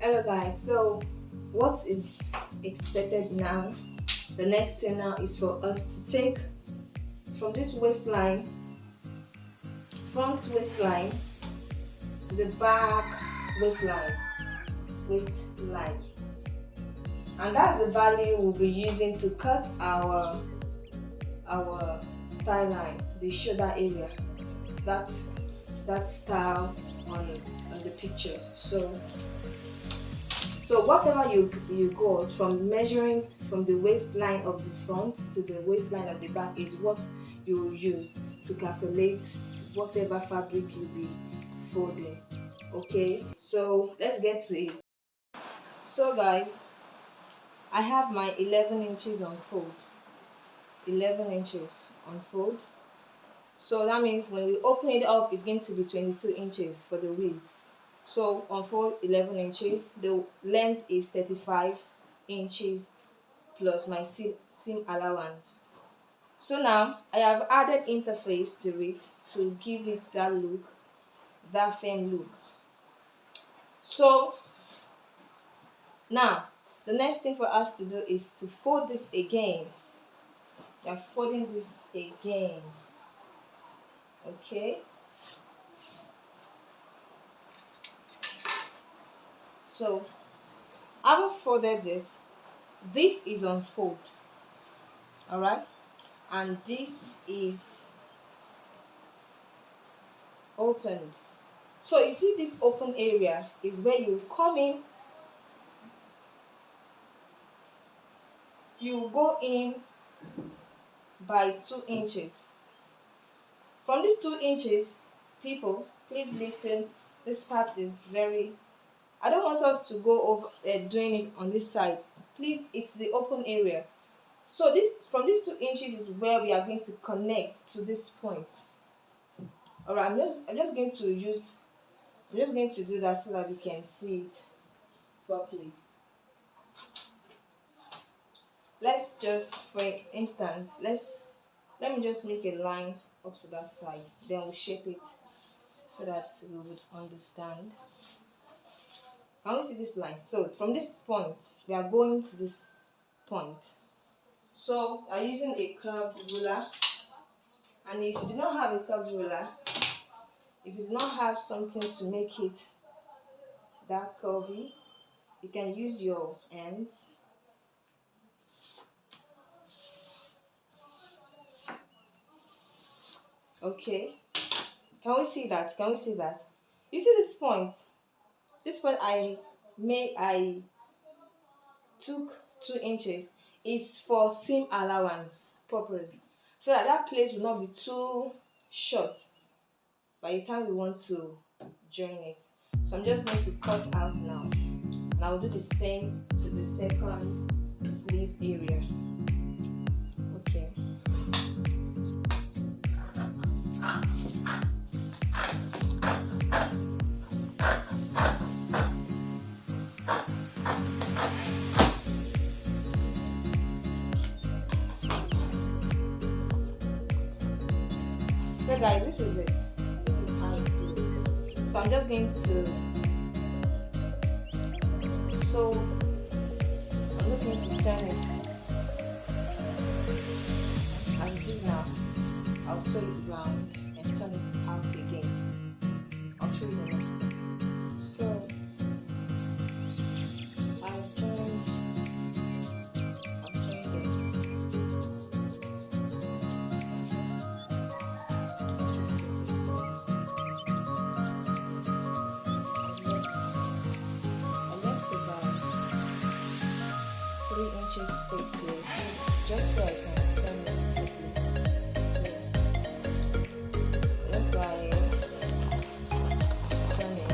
Hello guys, so what is expected now? The next thing now is for us to take from this waistline, front waistline to the back waistline, and that's the value we'll be using to cut our style line, the shoulder area, that style on the picture. So whatever you got from measuring from the waistline of the front to the waistline of the back is what you will use to calculate whatever fabric you'll be folding. Okay, so let's get to it. So guys, I have my 11 inches on fold. 11 inches on fold. So that means when we open it up, it's going to be 22 inches for the width. So on fold 11 inches, the length is 35 inches plus my seam allowance. So now I have added interface to it to give it that look, that firm look. So now the next thing for us to do is to fold this again. We are folding this again. Okay. So having folded this is on fold, all right, and this is opened. So you see this open area is where you come in, you go in by 2 inches. From these 2 inches, people, please listen, this part is very, I don't want us to go over doing it on this side. Please, it's the open area. So this, from these 2 inches is where we are going to connect to this point. All right, I'm just going to do that so that we can see it properly. Let's just, for instance, let me just make a line up to that side. Then we'll shape it so that we would understand. Can we see this line? So from this point, we are going to this point. So I'm using a curved ruler, and if you do not have a curved ruler, if you do not have something to make it that curvy, you can use your ends. Okay, can we see that? Can we see that? You see this point? This point I took 2 inches is for seam allowance purpose, so that place will not be too short by the time we want to join it. So I'm just going to cut out now, and I'll do the same to the second sleeve area. Okay. So guys, this is it. This is how it looks. So I'm just going to turn it as it is now. I'll sew it round and turn it out again. I'll show you the next step. So I've turned space here, just so I can turn it quickly. So let's go ahead, turn it.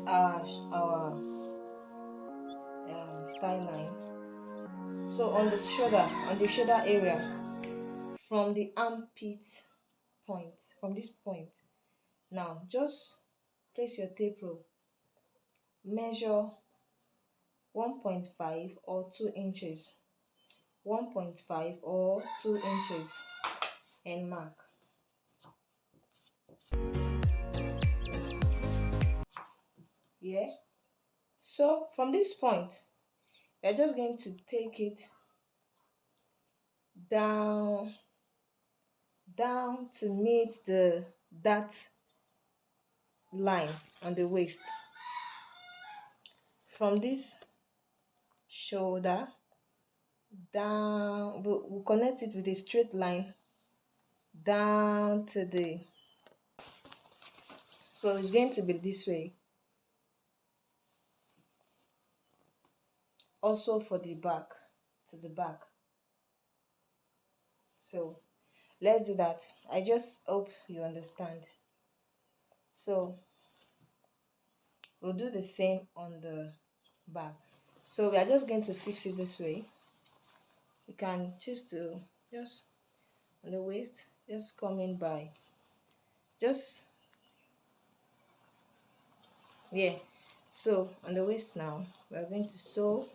our style line. So on the shoulder area, from the armpit point, from this point, now just place your tape rule, measure 1.5 or 2 inches, 1.5 or 2 inches, and mark. Yeah, so from this point you're just going to take it down to meet that line on the waist. From this shoulder down, we'll connect it with a straight line down to the, so it's going to be this way. Also for the back, to the back. So let's do that. I just hope you understand. So we'll do the same on the back. So we are just going to fix it this way. You can choose to just on the waist, just come in by, just, yeah. So on the waist now, we are going to sew